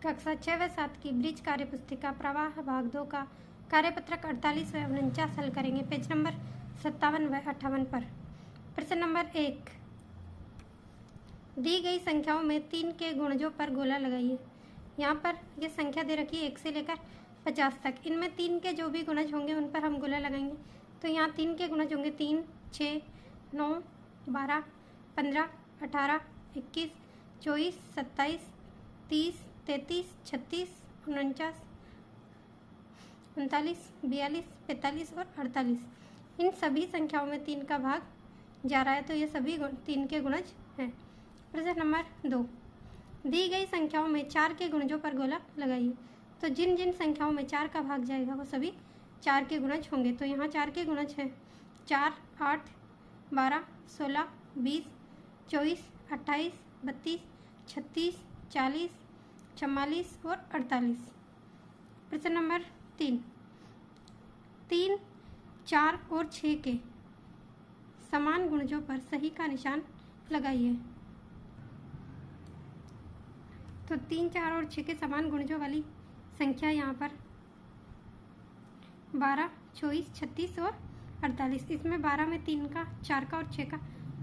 कक्षा 6 व 7 की ब्रिज कार्य पुस्तिका प्रवाह भाग 2 का कार्यपत्रक 48 व 49 हल करेंगे पेज नंबर 57 व 58 पर। प्रश्न नंबर 1, दी गई संख्याओं में 3 के गुणजों पर गोला लगाइए। यहाँ पर ये संख्या दे रखी है 1 से लेकर 50 तक। इनमें 3 के जो भी गुणज होंगे उन पर हम गोला लगाएंगे। तो यहाँ 3 के गुणज होंगे 3, 6, 9, 12, 15, 18, 21, 24, 27, 30, 33, 36, 49, 39, 42, 45 और 48। इन सभी संख्याओं में 3 का भाग जा रहा है, तो ये सभी 3 के गुणज हैं। प्रश्न नंबर 2, दी गई संख्याओं में 4 के गुणजों पर गोला लगाइए। तो जिन जिन संख्याओं में 4 का भाग जाएगा वो सभी 4 के गुणज होंगे। तो यहाँ 4 के गुणज हैं 4, 8, 12, 16, 20, 24, 28, 32, 36, 40, 44 और 48। प्रश्न नंबर 3, 3, 4 और 6 के समान गुणजों पर सही का निशान लगाइए। तो 3, 4 और 6 के समान गुणजों वाली संख्या यहाँ पर 12, 24, 36 और 48। इसमें 12 में 3 का, 4 का और 6 का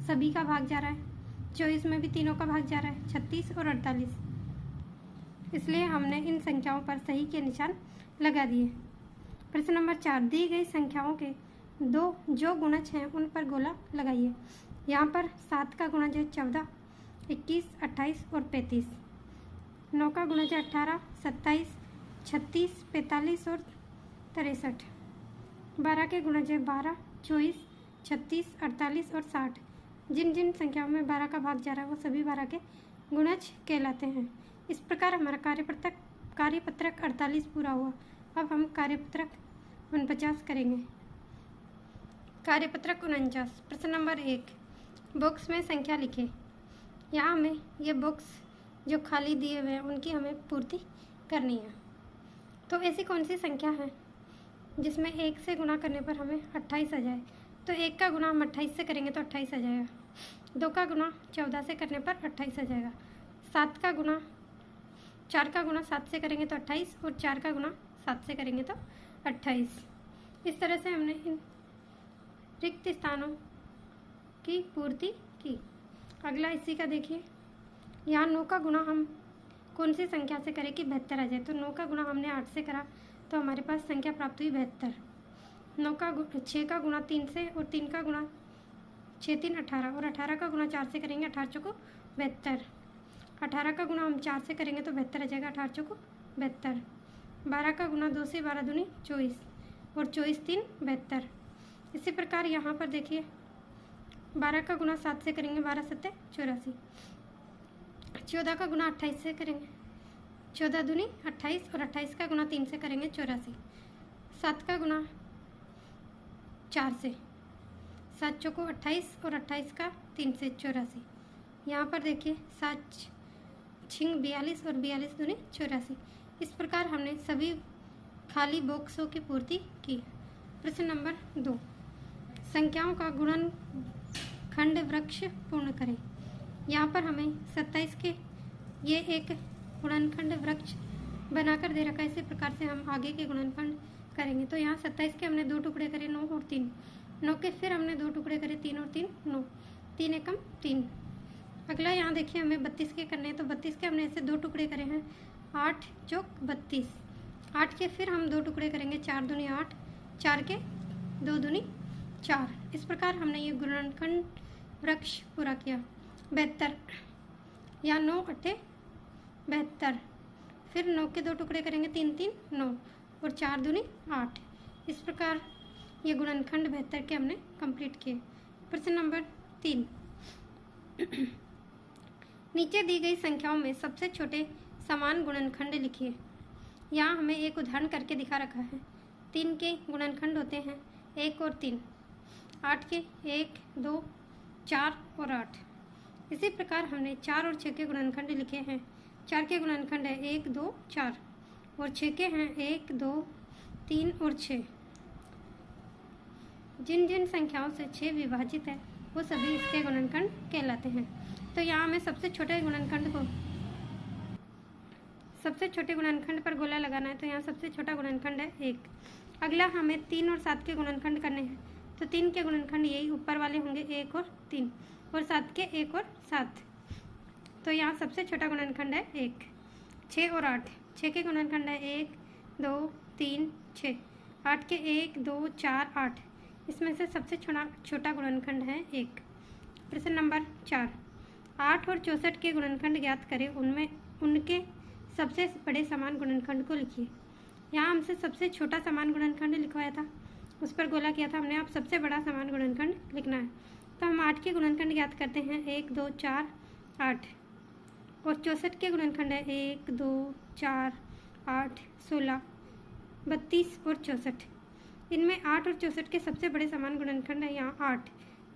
सभी का भाग जा रहा है। 24 में भी तीनों का भाग जा रहा है, 36 और 48। इसलिए हमने इन संख्याओं पर सही के निशान लगा दिए। प्रश्न नंबर 4, दी गई संख्याओं के दो जो गुणज हैं उन पर गोला लगाइए। यहाँ पर 7 का गुणज है 14, 21, 28 और 35। 9 का गुणज है 18, 27, 36, 45 और 63। 12 के गुणज है 12, 24, 36, 48 और 60। जिन जिन संख्याओं में 12 का भाग जा रहा है वो सभी 12 के गुणज कहलाते हैं। इस प्रकार हमारा कार्यपत्रक 48 पूरा हुआ। अब हम कार्यपत्रक 49 करेंगे। कार्यपत्रक 49। प्रश्न नंबर 1, बॉक्स में संख्या लिखें। यहाँ हमें ये बॉक्स जो खाली दिए हुए हैं उनकी हमें पूर्ति करनी है। तो ऐसी कौन सी संख्या है जिसमें 1 से गुणा करने पर हमें 28 आ जाए। तो 1 का गुणा हम 28 से करेंगे तो 28 आ जाएगा। 2 का गुणा 14 से करने पर 28 आ जाएगा। 4 का गुणा 7 से करेंगे तो 28 और 4 का गुणा 7 से करेंगे तो 28। इस तरह से हमने इन रिक्त स्थानों की पूर्ति की। अगला इसी का देखिए, यहाँ 9 का गुणा हम कौन सी संख्या से करें कि 72 आ जाए। तो 9 का गुणा हमने 8 से करा तो हमारे पास संख्या प्राप्त हुई 72। 6 का गुणा 3 से और 3 का गुणा 6, 3, 18 और 18 का गुणा 4 से करेंगे 18 चौको 72। 18 का गुणा हम 4 से करेंगे तो 72 आ जाएगा, 18 चौको 72। 12 का गुणा 2 से 12 दूनी 24 और 24, 3, 72। इसी प्रकार यहाँ पर देखिए 12 का गुणा 7 से करेंगे 12, 7, 84। 14 का गुणा 28 से करेंगे 14 दूनी 28 और 28 का गुणा 3 से करेंगे 84। 7 का गुणा 4 से 7 चौको 28 और 28 का 3 से 84। यहाँ पर देखिए 7 छिंग 42 और 42 दूनी 84। इस प्रकार हमने सभी खाली बॉक्सों की पूर्ति की। प्रश्न नंबर 2, संख्याओं का गुणनखंड वृक्ष पूर्ण करें। यहाँ पर हमें 27 के ये एक गुणनखंड वृक्ष बनाकर दे रखा है। इसी प्रकार से हम आगे के गुणनखंड करेंगे। तो यहाँ 27 के हमने 2 टुकड़े करे 9 और 3। 9 के फिर हमने 2 टुकड़े करे 3 और 3, 9। 3 एकम 3। अगला यहाँ देखिए हमें 32 के करने हैं। तो 32 के हमने ऐसे 2 टुकड़े करे हैं 8 चौक 32। 8 के फिर हम 2 टुकड़े करेंगे 4 दूनी 8, 4 के 2 दूनी 4। इस प्रकार हमने ये गुणनखंड वृक्ष पूरा किया। 72, या 9 8 72। फिर 9 के 2 टुकड़े करेंगे 3, 3, 9 और 4 दूनी 8। इस प्रकार ये गुणनखंड 72 के हमने कंप्लीट किए। प्रश्न नंबर 3, नीचे दी गई संख्याओं में सबसे छोटे समान गुणनखंड लिखिए। यहाँ हमें एक उदाहरण करके दिखा रखा है। 3 के गुणनखंड होते हैं 1 और 3। 8 के 1, 2, 4 और 8। इसी प्रकार हमने 4 और 6 के गुणनखंड लिखे हैं। 4 के गुणनखंड है 1, 2, 4 और 6 के हैं 1, 2, 3 और 6। जिन जिन संख्याओं से 6 विभाजित है वो सभी इसके गुणनखंड कहलाते हैं। तो यहाँ हमें सबसे छोटे गुणनखंड को सबसे छोटे गुणनखंड पर गोला लगाना है, तो यहाँ सबसे छोटा गुणनखंड है 1। अगला हमें 3 और 7 के गुणनखंड करने हैं, तो 3 के गुणनखंड यही ऊपर वाले होंगे 1 और 3, और 7 के 1 और 7, तो यहाँ सबसे छोटा गुणनखंड है 1। 6 और 8, 6 के गुणनखंड है 1 2 3 6, 8 के 1 2 4 8, इसमें से सबसे छोटा गुणनखंड है 1। प्रश्न नंबर 4, 8 और 64 के गुणनखंड ज्ञात करें, उनमें उनके सबसे बड़े समान गुणनखंड को लिखिए। यहाँ हमसे सबसे छोटा समान गुणनखंड लिखवाया था, उस पर गोला किया था हमने, अब सबसे बड़ा समान गुणनखंड लिखना है। तो हम 8 के गुणनखंड ज्ञात करते हैं 1 2 4 8, और 64 के गुणनखंड है 1 2 4 8 16 32 और 64। इनमें 8 और 64 के सबसे बड़े समान गुणनखंड है यहाँ 8,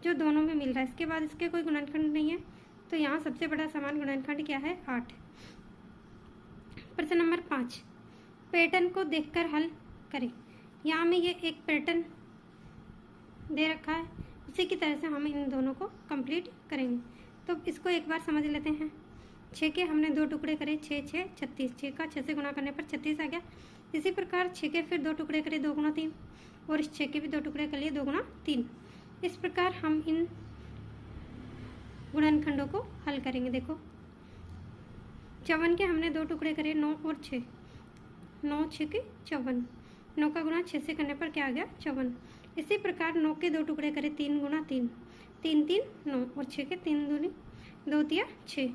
जो दोनों में मिल रहा है। इसके बाद इसके कोई गुणनखंड नहीं है, तो यहाँ सबसे बड़ा समान गुणनखंड क्या है 8। प्रश्न नंबर 5, पैटर्न को देखकर हल करें। यहाँ में ये एक पैटर्न दे रखा है, उसी की तरह से हम इन दोनों को कंप्लीट करेंगे। तो इसको एक बार समझ लेते हैं। 6 के हमने 2 टुकड़े करे, 6 6 36, 6 का 6 से गुणा करने पर 36 आ गया। इसी प्रकार 6 के फिर 2 टुकड़े करे 2 गुणा 3, और इस 6 के भी 2 टुकड़े कर लिए 2 गुणा 3। इस प्रकार हम इन गुणनखंडों को हल करेंगे। देखो 54 के हमने 2 टुकड़े करे 9 और 6, 9 6 के 54, 9 का गुणा 6 से करने पर क्या आ गया 54। इसी प्रकार 9 के 2 टुकड़े करे 3 गुणा 3, 3 3 9, और 6 के 3 दूनी 2 तिया 6।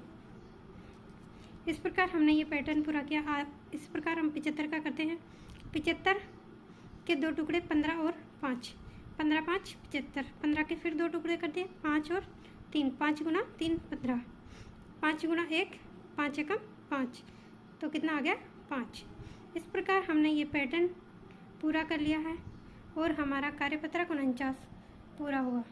इस प्रकार हमने ये पैटर्न पूरा किया। इस प्रकार हम 75 का करते हैं। 75 के 2 टुकड़े 15 और 5, 15 5 75, 15 के फिर 2 टुकड़े कर दिए 5 और 3, 5 गुणा 3 15, 5 गुणा 1 5 एकम 5, तो कितना आ गया 5। इस प्रकार हमने ये पैटर्न पूरा कर लिया है और हमारा कार्यपत्रक 49 पूरा हुआ।